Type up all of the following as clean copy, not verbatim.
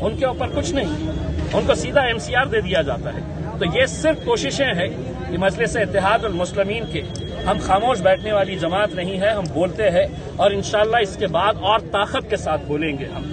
ان کے اوپر کچھ نہیں، ان کو سیدھا MCR دے دیا جاتا ہے۔ تو یہ صرف کوششیں ہیں کہ مجلس اتحاد المسلمین کے ہم خاموش بیٹھنے والی جماعت نہیں ہے، ہم بولتے ہیں اور انشاءاللہ اس کے بعد اور طاقت کے ساتھ بولیں گے ہم۔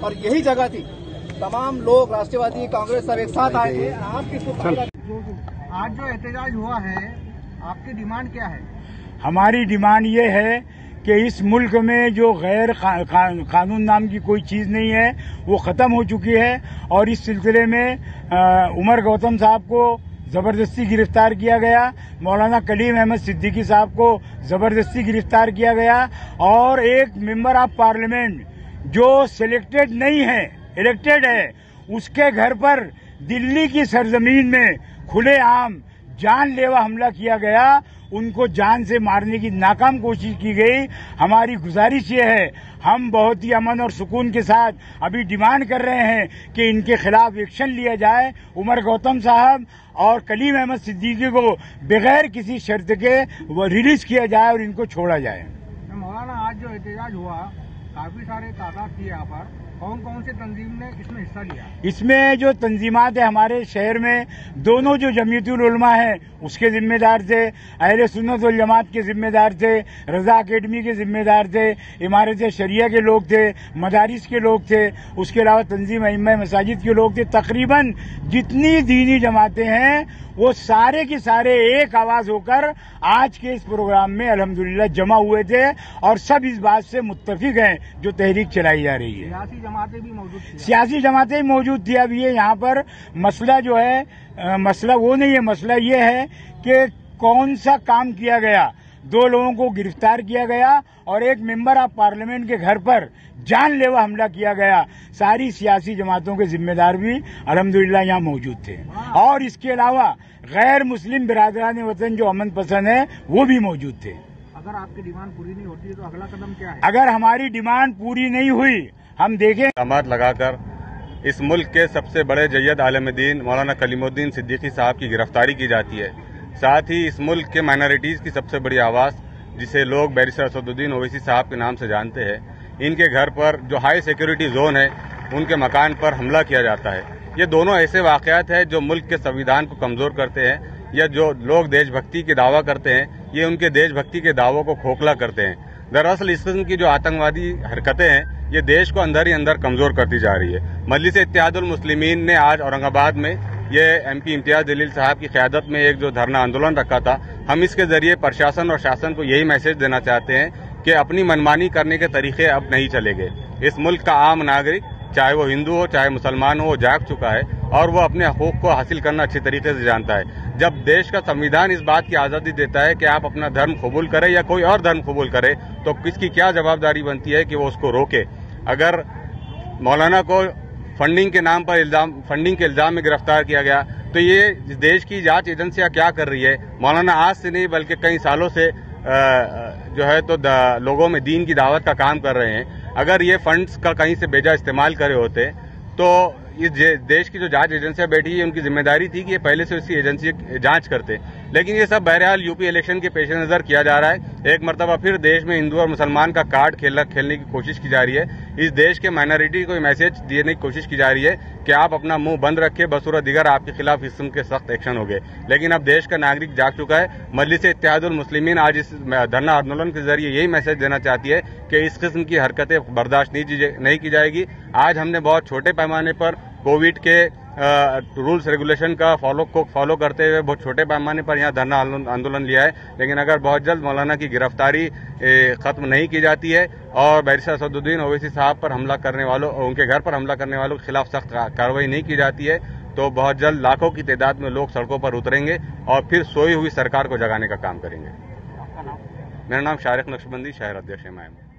اور یہی جگہ تھی، تمام لوگ راشٹروادی کانگریس سب ایک ساتھ آئے تھے۔ آپ کی آج جو احتجاج ہوا ہے، آپ کی ڈیمانڈ کیا ہے؟ ہماری ڈیمانڈ یہ ہے کہ اس ملک میں جو غیر قانون نام کی کوئی چیز نہیں ہے وہ ختم ہو چکی ہے، اور اس سلسلے میں عمر گوتم صاحب کو زبردستی گرفتار کیا گیا، مولانا کلیم احمد صدیقی صاحب کو زبردستی گرفتار کیا گیا، اور ایک ممبر آف پارلیمنٹ جو سلیکٹڈ نہیں ہے، الیکٹڈ ہے، اس کے گھر پر دلی کی سرزمین میں کھلے عام جان لیوا حملہ کیا گیا، ان کو جان سے مارنے کی ناکام کوشش کی گئی۔ ہماری گزارش یہ ہے، ہم بہت ہی امن اور سکون کے ساتھ ابھی ڈیمانڈ کر رہے ہیں کہ ان کے خلاف ایکشن لیا جائے، عمر گوتم صاحب اور کلیم احمد صدیقی کو بغیر کسی شرط کے وہ ریلیز کیا جائے اور ان کو چھوڑا جائے۔ مولانا آج جو احتجاج ہوا، کافی سارے تعداد تھی یہاں پر، کون کون سے تنظیم نے اس میں حصہ لیا؟ اس میں جو تنظیمات ہیں ہمارے شہر میں، دونوں جو جمعیت العلماء ہیں اس کے ذمہ دار تھے، اہل سنت والجماعت کے ذمہ دار تھے، رضا اکیڈمی کے ذمہ دار تھے، امارت شریعہ کے لوگ تھے، مدارس کے لوگ تھے، اس کے علاوہ تنظیم ائمہ مساجد کے لوگ تھے۔ تقریباً جتنی دینی جماعتیں ہیں وہ سارے کے سارے ایک آواز ہو کر آج کے اس پروگرام میں الحمدللہ جمع ہوئے تھے، اور سب اس بات سے متفق ہیں جو تحریک چلائی جا رہی ہے۔ سیاسی جماعتیں بھی موجود تھیں؟ سیاسی جماعتیں موجود تھی۔ اب یہ یہاں پر مسئلہ جو ہے، مسئلہ وہ نہیں ہے، مسئلہ یہ ہے کہ کون سا کام کیا گیا۔ 2 لوگوں کو گرفتار کیا گیا اور ایک ممبر آف پارلیمنٹ کے گھر پر جان لیوا حملہ کیا گیا۔ ساری سیاسی جماعتوں کے ذمہ دار بھی الحمدللہ یہاں موجود تھے، اور اس کے علاوہ غیر مسلم برادران وطن جو امن پسند ہیں وہ بھی موجود تھے۔ اگر آپ کی ڈیمانڈ پوری نہیں ہوتی ہے تو اگلا قدم کیا ہے؟ اگر ہماری ڈیمانڈ پوری نہیں ہوئی، ہم دیکھیں الزامات لگا کر اس ملک کے سب سے بڑے جید عالم دین مولانا کلیم الدین صدیقی صاحب کی گرفتاری کی جاتی ہے۔ ساتھ ہی اس ملک کے مائنارٹیز کی سب سے بڑی آواز، جسے لوگ بیرسٹر اسد الدین اویسی صاحب کے نام سے جانتے ہیں، ان کے گھر پر جو ہائی سیکیورٹی زون ہے ان کے مکان پر حملہ کیا جاتا ہے۔ یہ دونوں ایسے واقعات ہیں جو ملک کے سنویدھان کو کمزور کرتے ہیں، یا جو لوگ دیش بھکتی کے دعویٰ کرتے ہیں یہ ان کے دیش بھکتی کے دعووں کو کھوکھلا کرتے ہیں۔ دراصل اس قسم کی جو آتنکوادی حرکتیں ہیں یہ دیش کو اندر ہی اندر کمزور کرتی جا رہی ہے۔ مجلس اتحاد المسلمین نے آج اورنگ آباد میں یہ MP امتیاز جلیل صاحب کی قیادت میں ایک جو دھرنا آندولن رکھا تھا، ہم اس کے ذریعے پرشاسن اور شاسن کو یہی میسج دینا چاہتے ہیں کہ اپنی منمانی کرنے کے طریقے اب نہیں چلے گئے۔ اس ملک کا عام ناگرک، چاہے وہ ہندو ہو چاہے مسلمان ہو، وہ جاگ چکا ہے اور وہ اپنے حقوق کو حاصل کرنا اچھی طریقے سے جانتا ہے۔ جب دیش کا سنویدھان اس بات کی آزادی دیتا ہے کہ آپ اپنا دھرم قبول کریں یا کوئی اور دھرم قبول کرے، تو کس کی کیا جوابداری بنتی ہے کہ وہ اس کو روکے۔ اگر مولانا کو فنڈنگ کے نام پر فنڈنگ کے الزام میں گرفتار کیا گیا تو یہ دیش کی جانچ ایجنسیاں کیا کر رہی ہے؟ مولانا آج سے نہیں بلکہ کئی سالوں سے جو ہے تو لوگوں میں دین کی دعوت کا کام کر رہے ہیں۔ اگر یہ فنڈز کا کہیں سے بیجا استعمال کرے ہوتے تو یہ دیش کی جو جانچ ایجنسیاں بیٹھی ہے ان کی ذمہ داری تھی کہ یہ پہلے سے اسی ایجنسی جانچ کرتے، لیکن یہ سب بہرحال UP الیکشن کے پیش نظر کیا جا رہا ہے۔ ایک مرتبہ پھر دیش میں ہندو اور مسلمان کا کارڈ کھیلنے کی کوشش کی جا رہی ہے۔ اس دیش کے مائنارٹی کو یہ میسج دینے کی کوشش کی جا رہی ہے کہ آپ اپنا منہ بند رکھے، بصورت دیگر آپ کے خلاف اس قسم کے سخت ایکشن ہوگے۔ لیکن اب دیش کا ناگرک جاگ چکا ہے۔ مجلس اتحاد المسلمین آج اس دھرنا آندولن کے ذریعے یہی میسج دینا چاہتی ہے کہ اس قسم کی حرکتیں برداشت نہیں کی جائے گی۔ آج ہم نے بہت چھوٹے پیمانے پر کووڈ کے رولز ریگولیشن کا فالو کرتے ہوئے بہت چھوٹے پیمانے پر یہاں دھرنا آندولن لیا ہے، لیکن اگر بہت جلد مولانا کی گرفتاری ختم نہیں کی جاتی ہے اور بیرسٹر اسد الدین اویسی صاحب پر حملہ کرنے والوں، ان کے گھر پر حملہ کرنے والوں کے خلاف سخت کارروائی نہیں کی جاتی ہے، تو بہت جلد لاکھوں کی تعداد میں لوگ سڑکوں پر اتریں گے اور پھر سوئی ہوئی سرکار کو جگانے کا کام کریں گے۔ میرا نام شارق نقشبندی، شہر ادھیکش MIM۔